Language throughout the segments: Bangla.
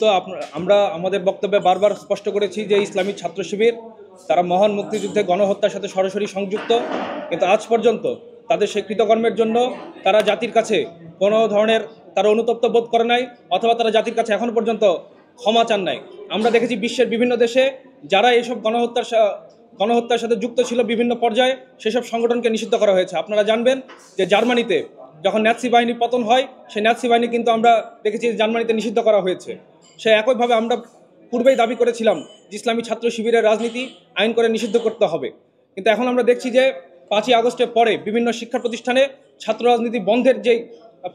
তো আমরা আমাদের বক্তব্যে বারবার স্পষ্ট করেছি যে ইসলামী ছাত্র শিবির তারা মহান মুক্তিযুদ্ধে গণহত্যার সাথে সরাসরি সংযুক্ত, কিন্তু আজ পর্যন্ত তাদের সেই কৃতকর্মের জন্য তারা জাতির কাছে কোনো ধরনের তারা অনুতপ্ত বোধ করে নাই, অথবা তারা জাতির কাছে এখন পর্যন্ত ক্ষমা চান নাই। আমরা দেখেছি বিশ্বের বিভিন্ন দেশে যারা এইসব গণহত্যার সাথে যুক্ত ছিল বিভিন্ন পর্যায়ে, সেসব সংগঠনকে নিষিদ্ধ করা হয়েছে। আপনারা জানবেন যে জার্মানিতে যখন ন্যাৎসি বাহিনী পতন হয়, সেই ন্যাৎসি বাহিনী কিন্তু আমরা দেখেছি জার্মানিতে নিষিদ্ধ করা হয়েছে। সে একইভাবে আমরা পূর্বেই দাবি করেছিলাম যে ইসলামী ছাত্র শিবিরের রাজনীতি আইন করে নিষিদ্ধ করতে হবে, কিন্তু এখন আমরা দেখছি যে 5ই আগস্টের পরে বিভিন্ন শিক্ষা প্রতিষ্ঠানে ছাত্র রাজনীতি বন্ধের যেই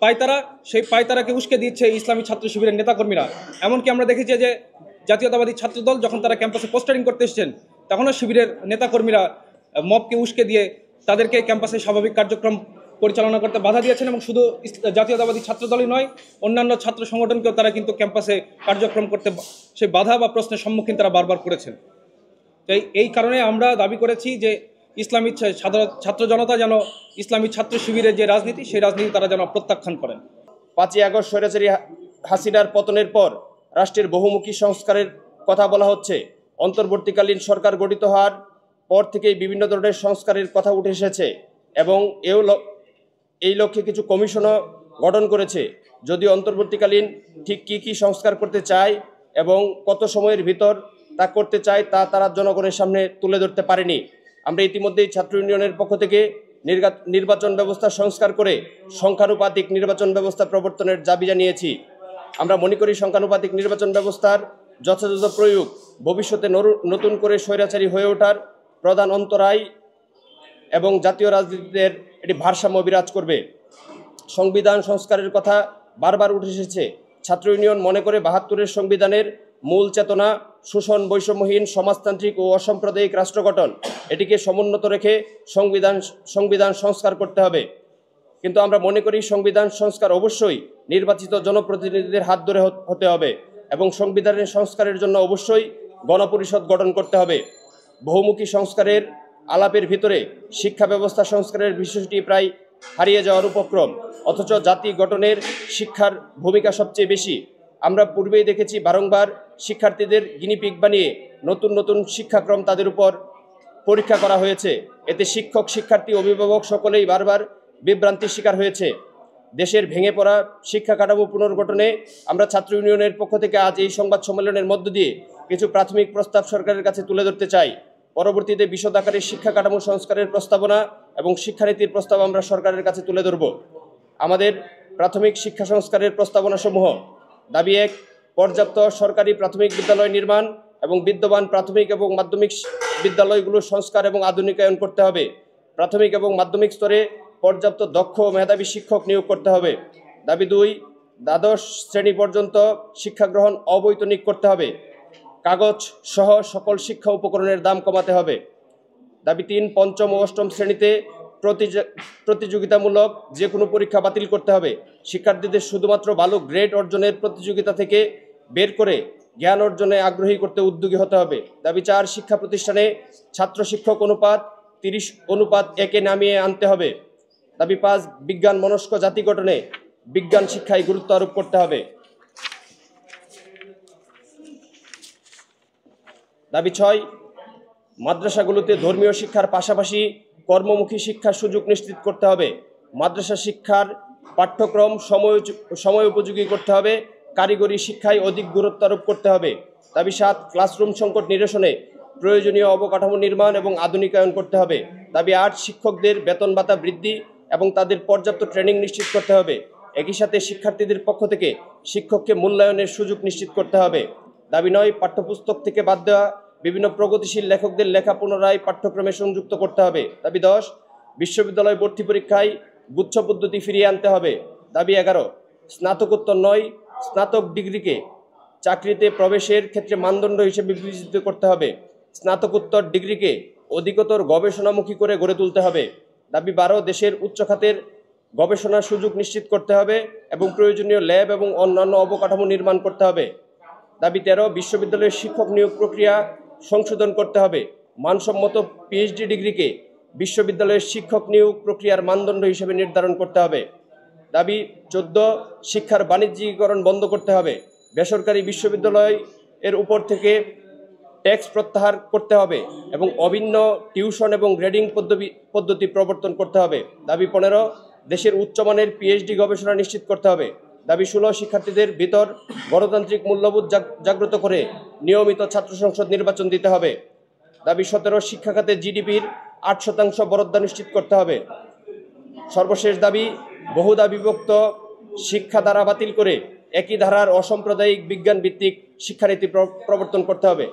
পায়তারা, সেই পায়তারাকে উস্কে দিচ্ছে ইসলামী ছাত্র শিবিরের নেতাকর্মীরা। এমনকি আমরা দেখেছি যে জাতীয়তাবাদী ছাত্রদল যখন তারা ক্যাম্পাসে পোস্টারিং করতে এসেছেন, তখনও শিবিরের নেতাকর্মীরা মবকে উস্কে দিয়ে তাদেরকে ক্যাম্পাসে স্বাভাবিক কার্যক্রম পরিচালনা করতে বাধা দিয়েছেন, এবং শুধু জাতীয়তাবাদী ছাত্রদলই নয়, অন্যান্য ছাত্র সংগঠনকেও তারা কিন্তু ক্যাম্পাসে কার্যক্রম করতে সেই বাধা বা প্রশ্নের সম্মুখীন তারা বারবার করেছেন। তো এই কারণে আমরা দাবি করেছি যে ইসলামী ছাত্র জনতা যেন ইসলামী ছাত্র শিবিরের যে রাজনীতি, সেই রাজনীতি তারা যেন প্রত্যাখ্যান করেন। 5ই আগস্ট স্বৈরাচারী হাসিনার পতনের পর রাষ্ট্রের বহুমুখী সংস্কারের কথা বলা হচ্ছে। অন্তর্বর্তীকালীন সরকার গঠিত হওয়ার পর থেকেই বিভিন্ন ধরনের সংস্কারের কথা উঠে এসেছে, এবং এই লক্ষ্যে কিছু কমিশনও গঠন করেছে। যদিও অন্তর্বর্তীকালীন ঠিক কী সংস্কার করতে চায় এবং কত সময়ের ভিতর তা করতে চায় তা তারা জনগণের সামনে তুলে ধরতে পারেনি। আমরা ইতিমধ্যেই ছাত্র ইউনিয়নের পক্ষ থেকে নির্বাচন ব্যবস্থা সংস্কার করে সংখ্যানুপাতিক নির্বাচন ব্যবস্থা প্রবর্তনের দাবি জানিয়েছি। আমরা মনে করি সংখ্যানুপাতিক নির্বাচন ব্যবস্থার যথাযথ প্রয়োগ ভবিষ্যতে নতুন করে স্বৈরাচারী হয়ে ওঠার প্রধান অন্তরায় এবং জাতীয় রাজনীতিতে এটি ভারসাম্য বিরাজ করবে। সংবিধান সংস্কারের কথা বারবার উঠে এসেছে। ছাত্র ইউনিয়ন মনে করে 72-এর সংবিধানের মূল চেতনা শোষণ, বৈষম্যহীন, সমাজতান্ত্রিক ও অসাম্প্রদায়িক রাষ্ট্র গঠন, এটিকে সমুন্নত রেখে সংবিধান সংস্কার করতে হবে। কিন্তু আমরা মনে করি সংবিধান সংস্কার অবশ্যই নির্বাচিত জনপ্রতিনিধিদের হাত ধরে হতে হবে, এবং সংবিধানের সংস্কারের জন্য অবশ্যই গণপরিষদ গঠন করতে হবে। বহুমুখী সংস্কারের আলাপের ভিতরে শিক্ষা ব্যবস্থা সংস্কারের বিষয়টি প্রায় হারিয়ে যাওয়ার উপক্রম, অথচ জাতি গঠনের শিক্ষার ভূমিকা সবচেয়ে বেশি। আমরা পূর্বেই দেখেছি বারংবার শিক্ষার্থীদের গিনিপিগ বানিয়ে নতুন নতুন শিক্ষাক্রম তাদের উপর পরীক্ষা করা হয়েছে। এতে শিক্ষক, শিক্ষার্থী, অভিভাবক সকলেই বারবার বিভ্রান্তির শিকার হয়েছে। দেশের ভেঙে পড়া শিক্ষা কাঠামো পুনর্গঠনে আমরা ছাত্র ইউনিয়নের পক্ষ থেকে আজ এই সংবাদ সম্মেলনের মধ্য দিয়ে কিছু প্রাথমিক প্রস্তাব সরকারের কাছে তুলে ধরতে চাই। পরবর্তীতে বিশদ আকারে শিক্ষা কাঠামো সংস্কারের প্রস্তাবনা এবং শিক্ষানীতির প্রস্তাব আমরা সরকারের কাছে তুলে ধরব। আমাদের প্রাথমিক শিক্ষা সংস্কারের প্রস্তাবনাসমূহ: দাবি 1, পর্যাপ্ত সরকারি প্রাথমিক বিদ্যালয় নির্মাণ এবং বিদ্যমান প্রাথমিক এবং মাধ্যমিক বিদ্যালয়গুলোর সংস্কার এবং আধুনিকায়ন করতে হবে। প্রাথমিক এবং মাধ্যমিক স্তরে পর্যাপ্ত দক্ষ ও মেধাবী শিক্ষক নিয়োগ করতে হবে। দাবি 2, দ্বাদশ শ্রেণী পর্যন্ত শিক্ষা গ্রহণ অবৈতনিক করতে হবে। কাগজ সহ সকল শিক্ষা উপকরণের দাম কমাতে হবে। দাবি 3, পঞ্চম ও অষ্টম শ্রেণীতে প্রতিযোগিতামূলক যে কোনো পরীক্ষা বাতিল করতে হবে। শিক্ষার্থীদের শুধুমাত্র ভালো গ্রেড অর্জনের প্রতিযোগিতা থেকে বের করে জ্ঞান অর্জনে আগ্রহী করতে উদ্যোগী হতে হবে। দাবি 4, শিক্ষা প্রতিষ্ঠানে ছাত্র শিক্ষক অনুপাত 30:1 নামিয়ে আনতে হবে। দাবি 5, বিজ্ঞান মনস্ক জাতি গঠনে বিজ্ঞান শিক্ষায় গুরুত্ব আরোপ করতে হবে। দাবি 6, মাদ্রাসাগুলোতে ধর্মীয় শিক্ষার পাশাপাশি কর্মমুখী শিক্ষার সুযোগ নিশ্চিত করতে হবে। মাদ্রাসা শিক্ষার পাঠ্যক্রম সময় উপযোগী করতে হবে। কারিগরি শিক্ষায় অধিক গুরুত্ব আরোপ করতে হবে। দাবি 7, ক্লাসরুম সংকট নিরসনে প্রয়োজনীয় অবকাঠামো নির্মাণ এবং আধুনিকায়ন করতে হবে। দাবি 8, শিক্ষকদের বেতন ভাতা বৃদ্ধি এবং তাদের পর্যাপ্ত ট্রেনিং নিশ্চিত করতে হবে। একই সাথে শিক্ষার্থীদের পক্ষ থেকে শিক্ষককে মূল্যায়নের সুযোগ নিশ্চিত করতে হবে। দাবি 9, পাঠ্যপুস্তক থেকে বাদ দেওয়া বিভিন্ন প্রগতিশীল লেখকদের লেখা পুনরায় পাঠ্যক্রমে সংযুক্ত করতে হবে। দাবি 10, বিশ্ববিদ্যালয় ভর্তি পরীক্ষায় গুচ্ছ পদ্ধতি ফিরিয়ে আনতে হবে। দাবি 11, স্নাতকোত্তর নয় স্নাতক ডিগ্রিকে চাকরিতে প্রবেশের ক্ষেত্রে মানদণ্ড হিসেবে বিবেচিত করতে হবে। স্নাতকোত্তর ডিগ্রিকে অধিকতর গবেষণামুখী করে গড়ে তুলতে হবে। দাবি 12, দেশের উচ্চ খাতের গবেষণার সুযোগ নিশ্চিত করতে হবে এবং প্রয়োজনীয় ল্যাব এবং অন্যান্য অবকাঠামো নির্মাণ করতে হবে। দাবি 13, বিশ্ববিদ্যালয়ের শিক্ষক নিয়োগ প্রক্রিয়া সংশোধন করতে হবে। মানসম্মত পিএইচডি ডিগ্রিকে বিশ্ববিদ্যালয়ের শিক্ষক নিয়োগ প্রক্রিয়ার মানদণ্ড হিসেবে নির্ধারণ করতে হবে। দাবি 14, শিক্ষার বাণিজ্যিকীকরণ বন্ধ করতে হবে। বেসরকারি বিশ্ববিদ্যালয় এর উপর থেকে ট্যাক্স প্রত্যাহার করতে হবে এবং অভিন্ন টিউশন এবং গ্রেডিং পদ্ধতি প্রবর্তন করতে হবে। দাবি 15, দেশের উচ্চমানের পিএইচডি গবেষণা নিশ্চিত করতে হবে। দাবি 16, শিক্ষার্থীদের ভিতর গণতান্ত্রিক মূল্যবোধ জাগ্রত করে নিয়মিত ছাত্র সংসদ নির্বাচন দিতে হবে। দাবি 17, শিক্ষা খাতে জিডিপির 8% বরাদ্দ নিশ্চিত করতে হবে। সর্বশেষ দাবি, বহুধা বিভক্ত শিক্ষা ধারা বাতিল করে একই ধারার অসাম্প্রদায়িক বিজ্ঞান ভিত্তিক শিক্ষানীতি প্রবর্তন করতে হবে।